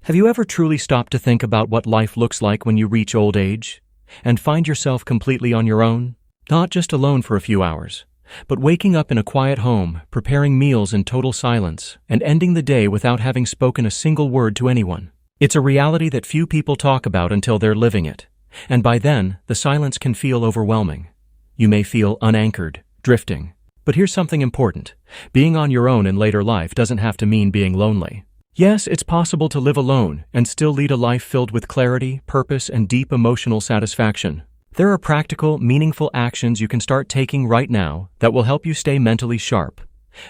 Have you ever truly stopped to think about what life looks like when you reach old age and find yourself completely on your own? Not just alone for a few hours, but waking up in a quiet home, preparing meals in total silence, and ending the day without having spoken a single word to anyone. It's a reality that few people talk about until they're living it, and by then, the silence can feel overwhelming. You may feel unanchored, drifting. But here's something important. Being on your own in later life doesn't have to mean being lonely. Yes, it's possible to live alone and still lead a life filled with clarity, purpose, and deep emotional satisfaction. There are practical, meaningful actions you can start taking right now that will help you stay mentally sharp,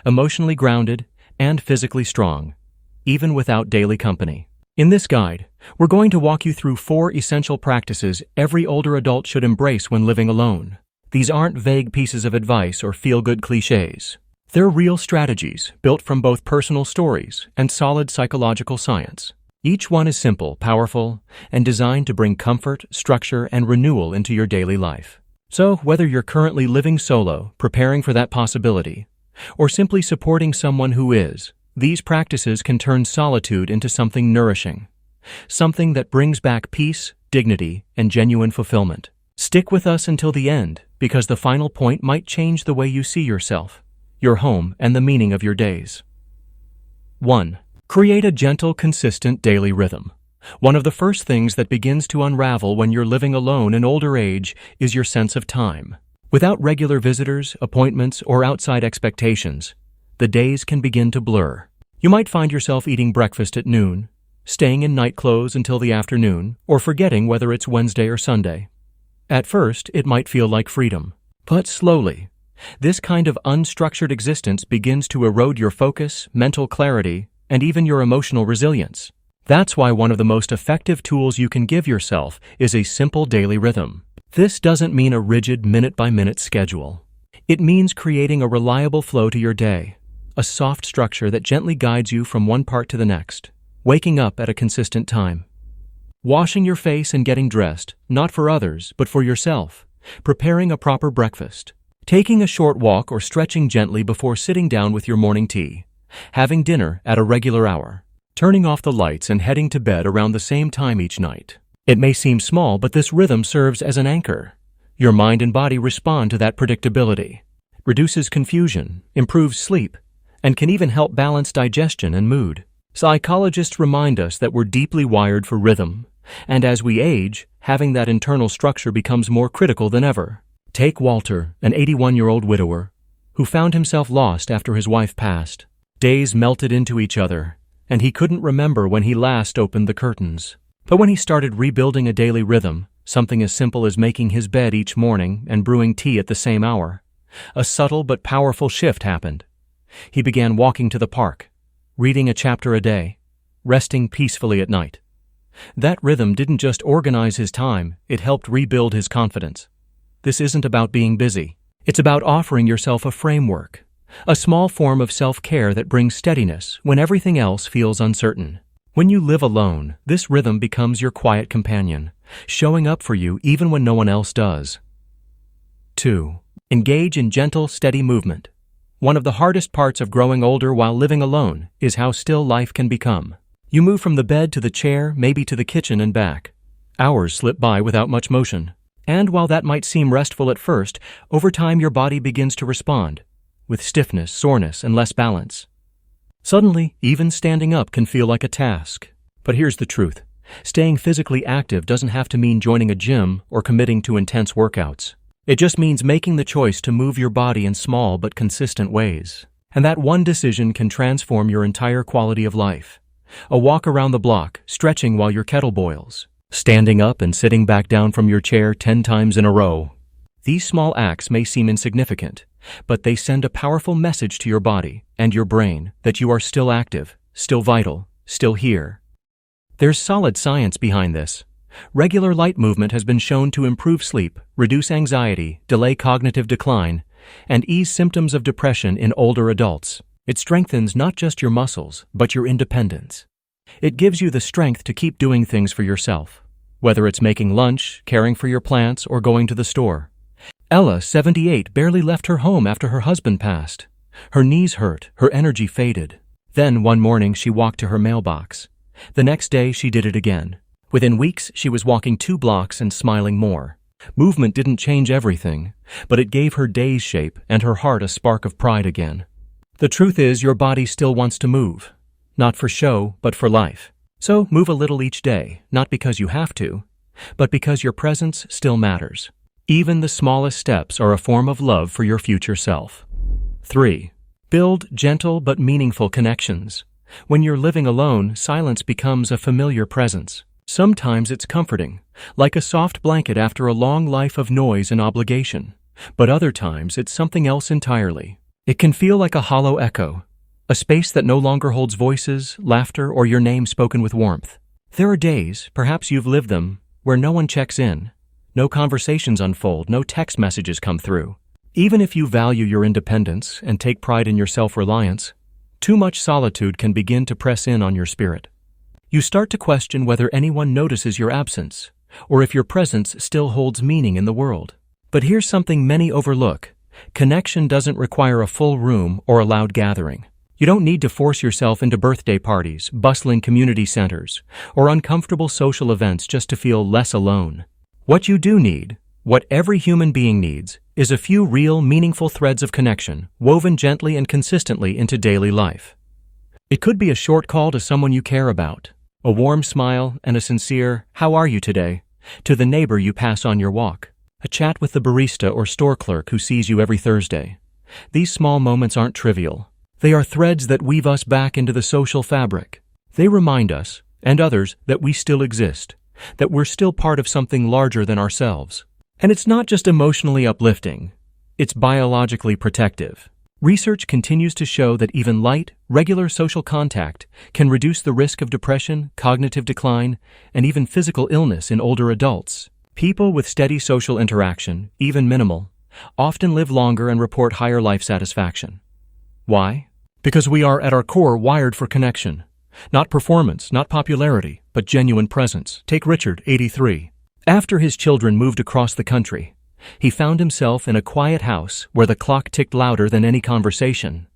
emotionally grounded, and physically strong, even without daily company. In this guide, we're going to walk you through 4 essential practices every older adult should embrace when living alone. These aren't vague pieces of advice or feel-good cliches. They're real strategies built from both personal stories and solid psychological science. Each one is simple, powerful, and designed to bring comfort, structure, and renewal into your daily life. So, whether you're currently living solo, preparing for that possibility, or simply supporting someone who is, these practices can turn solitude into something nourishing, something that brings back peace, dignity, and genuine fulfillment. Stick with us until the end, because the final point might change the way you see yourself, your home, and the meaning of your days. 1. Create a gentle, consistent daily rhythm. One of the first things that begins to unravel when you're living alone in older age is your sense of time. Without regular visitors, appointments, or outside expectations, the days can begin to blur. You might find yourself eating breakfast at noon, staying in night clothes until the afternoon, or forgetting whether it's Wednesday or Sunday. At first, it might feel like freedom, but slowly, this kind of unstructured existence begins to erode your focus, mental clarity, and even your emotional resilience. That's why one of the most effective tools you can give yourself is a simple daily rhythm. This doesn't mean a rigid minute-by-minute schedule. It means creating a reliable flow to your day, a soft structure that gently guides you from one part to the next, waking up at a consistent time, washing your face and getting dressed, not for others, but for yourself, preparing a proper breakfast, taking a short walk or stretching gently before sitting down with your morning tea, having dinner at a regular hour, turning off the lights and heading to bed around the same time each night. It may seem small, but this rhythm serves as an anchor. Your mind and body respond to that predictability, reduces confusion, improves sleep, and can even help balance digestion and mood. Psychologists remind us that we're deeply wired for rhythm, and as we age, having that internal structure becomes more critical than ever. Take Walter, an 81-year-old widower, who found himself lost after his wife passed. Days melted into each other, and he couldn't remember when he last opened the curtains. But when he started rebuilding a daily rhythm, something as simple as making his bed each morning and brewing tea at the same hour, a subtle but powerful shift happened. He began walking to the park, reading a chapter a day, resting peacefully at night. That rhythm didn't just organize his time, it helped rebuild his confidence. This isn't about being busy. It's about offering yourself a framework, a small form of self-care that brings steadiness when everything else feels uncertain. When you live alone, this rhythm becomes your quiet companion, showing up for you even when no one else does. 2. Engage in gentle, steady movement. One of the hardest parts of growing older while living alone is how still life can become. You move from the bed to the chair, maybe to the kitchen and back. Hours slip by without much motion. And while that might seem restful at first, over time your body begins to respond, with stiffness, soreness, and less balance. Suddenly, even standing up can feel like a task. But here's the truth. Staying physically active doesn't have to mean joining a gym or committing to intense workouts. It just means making the choice to move your body in small but consistent ways. And that one decision can transform your entire quality of life. A walk around the block, stretching while your kettle boils, standing up and sitting back down from your chair 10 times in a row. These small acts may seem insignificant, but they send a powerful message to your body and your brain that you are still active, still vital, still here. There's solid science behind this. Regular light movement has been shown to improve sleep, reduce anxiety, delay cognitive decline, and ease symptoms of depression in older adults. It strengthens not just your muscles, but your independence. It gives you the strength to keep doing things for yourself, whether it's making lunch, caring for your plants, or going to the store. Ella, 78, barely left her home after her husband passed. Her knees hurt, her energy faded. Then one morning she walked to her mailbox, The next day, she did it again. Within weeks, she was walking 2 blocks and smiling more. Movement didn't change everything, but it gave her days shape and her heart a spark of pride again. The truth is, your body still wants to move. Not for show, but for life. So move a little each day, not because you have to, but because your presence still matters. Even the smallest steps are a form of love for your future self. 3. Build gentle but meaningful connections. When you're living alone, silence becomes a familiar presence. Sometimes it's comforting, like a soft blanket after a long life of noise and obligation. But other times it's something else entirely. It can feel like a hollow echo, a space that no longer holds voices, laughter, or your name spoken with warmth. There are days, perhaps you've lived them, where no one checks in, no conversations unfold, no text messages come through. Even if you value your independence and take pride in your self-reliance, too much solitude can begin to press in on your spirit. You start to question whether anyone notices your absence, or if your presence still holds meaning in the world. But here's something many overlook. Connection doesn't require a full room or a loud gathering. You don't need to force yourself into birthday parties, bustling community centers, or uncomfortable social events just to feel less alone. What you do need, what every human being needs, is a few real, meaningful threads of connection woven gently and consistently into daily life. It could be a short call to someone you care about, a warm smile and a sincere, "How are you today?" to the neighbor you pass on your walk, a chat with the barista or store clerk who sees you every Thursday. These small moments aren't trivial. They are threads that weave us back into the social fabric. They remind us, and others, that we still exist, that we're still part of something larger than ourselves. And it's not just emotionally uplifting, it's biologically protective. Research continues to show that even light, regular social contact can reduce the risk of depression, cognitive decline, and even physical illness in older adults. People with steady social interaction, even minimal, often live longer and report higher life satisfaction. Why? Because we are at our core wired for connection. Not performance, not popularity, but genuine presence. Take Richard, 83. After his children moved across the country, he found himself in a quiet house where the clock ticked louder than any conversation.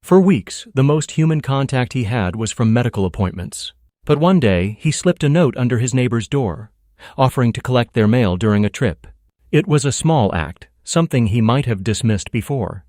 For weeks, the most human contact he had was from medical appointments. But one day, he slipped a note under his neighbor's door, offering to collect their mail during a trip. It was a small act, something he might have dismissed before.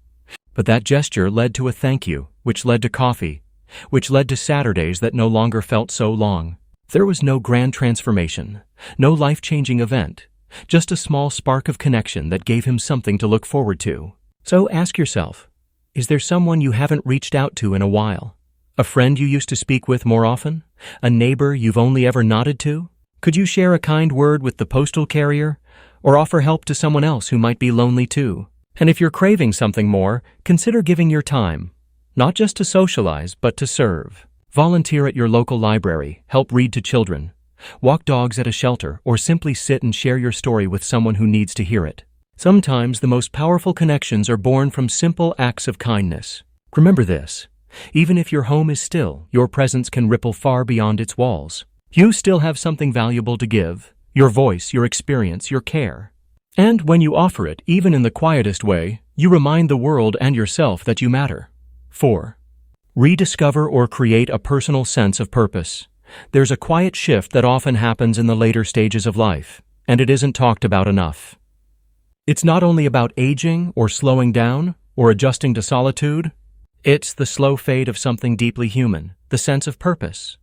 But that gesture led to a thank you, which led to coffee, which led to Saturdays that no longer felt so long. There was no grand transformation, no life-changing event, just a small spark of connection that gave him something to look forward to. So ask yourself, is there someone you haven't reached out to in a while? A friend you used to speak with more often? A neighbor you've only ever nodded to? Could you share a kind word with the postal carrier, or offer help to someone else who might be lonely too? And if you're craving something more, consider giving your time, not just to socialize, but to serve. Volunteer at your local library, help read to children, walk dogs at a shelter, or simply sit and share your story with someone who needs to hear it. Sometimes the most powerful connections are born from simple acts of kindness. Remember this, even if your home is still, your presence can ripple far beyond its walls. You still have something valuable to give, your voice, your experience, your care. And when you offer it, even in the quietest way, you remind the world and yourself that you matter. 4. Rediscover or create a personal sense of purpose. There's a quiet shift that often happens in the later stages of life, and it isn't talked about enough. It's not only about aging or slowing down or adjusting to solitude. It's the slow fade of something deeply human, the sense of purpose.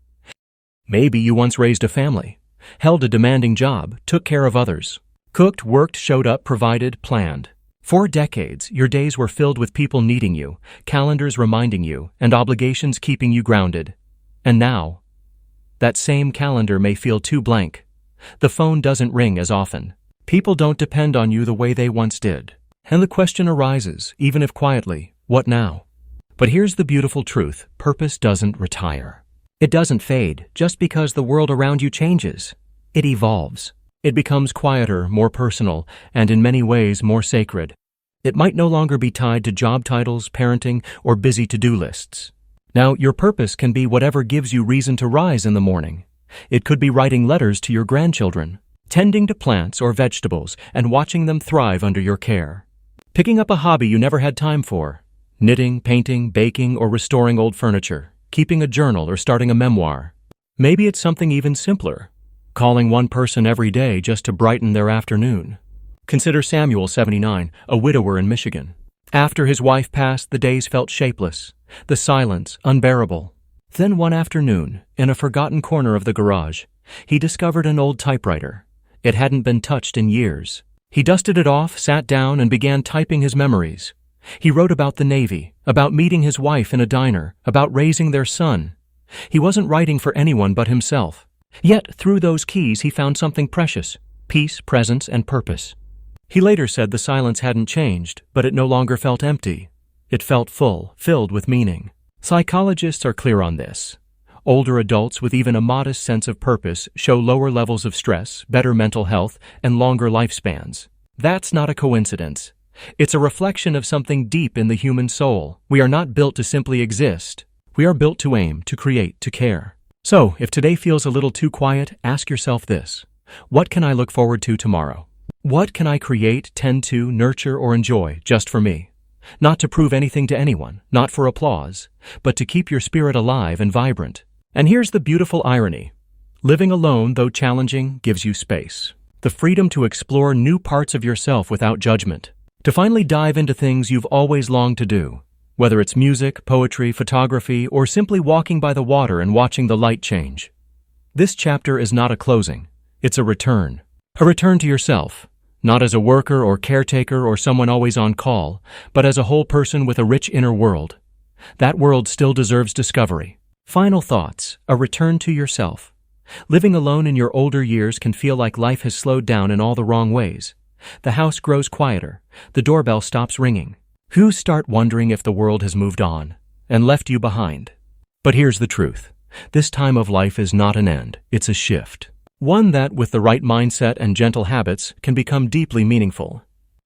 Maybe you once raised a family, held a demanding job, took care of others, cooked, worked, showed up, provided, planned. For decades, your days were filled with people needing you, calendars reminding you, and obligations keeping you grounded. And now, that same calendar may feel too blank. The phone doesn't ring as often. People don't depend on you the way they once did. And the question arises, even if quietly, what now? But here's the beautiful truth. Purpose doesn't retire. It doesn't fade just because the world around you changes. It evolves. It becomes quieter, more personal, and in many ways more sacred. It might no longer be tied to job titles, parenting, or busy to-do lists. Now, your purpose can be whatever gives you reason to rise in the morning. It could be writing letters to your grandchildren, tending to plants or vegetables, and watching them thrive under your care. Picking up a hobby you never had time for, knitting, painting, baking, or restoring old furniture, keeping a journal or starting a memoir. Maybe it's something even simpler, calling one person every day just to brighten their afternoon. Consider Samuel, 79, a widower in Michigan. After his wife passed, the days felt shapeless, the silence unbearable. Then one afternoon, in a forgotten corner of the garage, he discovered an old typewriter. It hadn't been touched in years. He dusted it off, sat down, and began typing his memories. He wrote about the Navy, about meeting his wife in a diner, about raising their son. He wasn't writing for anyone but himself. Yet, through those keys, he found something precious: peace, presence, and purpose. He later said the silence hadn't changed, but it no longer felt empty. It felt full, filled with meaning. Psychologists are clear on this. Older adults with even a modest sense of purpose show lower levels of stress, better mental health, and longer lifespans. That's not a coincidence. It's a reflection of something deep in the human soul. We are not built to simply exist. We are built to aim, to create, to care. So, if today feels a little too quiet, ask yourself this: what can I look forward to tomorrow? What can I create, tend to, nurture, or enjoy just for me? Not to prove anything to anyone, not for applause, but to keep your spirit alive and vibrant. And here's the beautiful irony. Living alone, though challenging, gives you space. The freedom to explore new parts of yourself without judgment. To finally dive into things you've always longed to do. Whether it's music, poetry, photography, or simply walking by the water and watching the light change. This chapter is not a closing. It's a return. A return to yourself. Not as a worker or caretaker or someone always on call, but as a whole person with a rich inner world. That world still deserves discovery. Final thoughts: a return to yourself. Living alone in your older years can feel like life has slowed down in all the wrong ways. The house grows quieter. The doorbell stops ringing. You start wondering if the world has moved on and left you behind. But here's the truth. This time of life is not an end. It's a shift. One that, with the right mindset and gentle habits, can become deeply meaningful.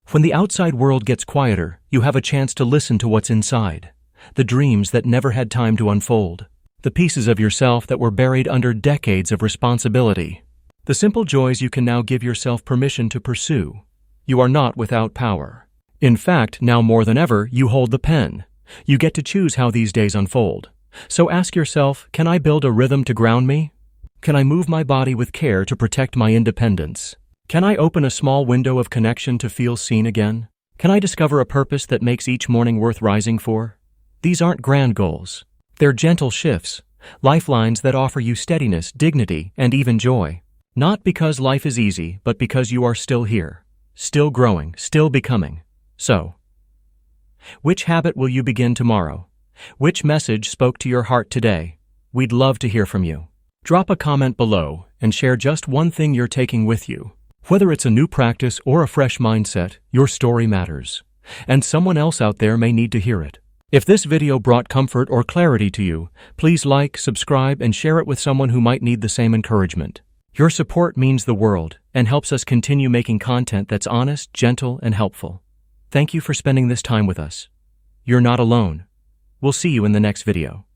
When the outside world gets quieter, you have a chance to listen to what's inside. The dreams that never had time to unfold. The pieces of yourself that were buried under decades of responsibility. The simple joys you can now give yourself permission to pursue. You are not without power. In fact, now more than ever, you hold the pen. You get to choose how these days unfold. So ask yourself, can I build a rhythm to ground me? Can I move my body with care to protect my independence? Can I open a small window of connection to feel seen again? Can I discover a purpose that makes each morning worth rising for? These aren't grand goals. They're gentle shifts, lifelines that offer you steadiness, dignity, and even joy. Not because life is easy, but because you are still here, still growing, still becoming. So, which habit will you begin tomorrow? Which message spoke to your heart today? We'd love to hear from you. Drop a comment below and share just one thing you're taking with you. Whether it's a new practice or a fresh mindset, your story matters. And someone else out there may need to hear it. If this video brought comfort or clarity to you, please like, subscribe, and share it with someone who might need the same encouragement. Your support means the world and helps us continue making content that's honest, gentle, and helpful. Thank you for spending this time with us. You're not alone. We'll see you in the next video.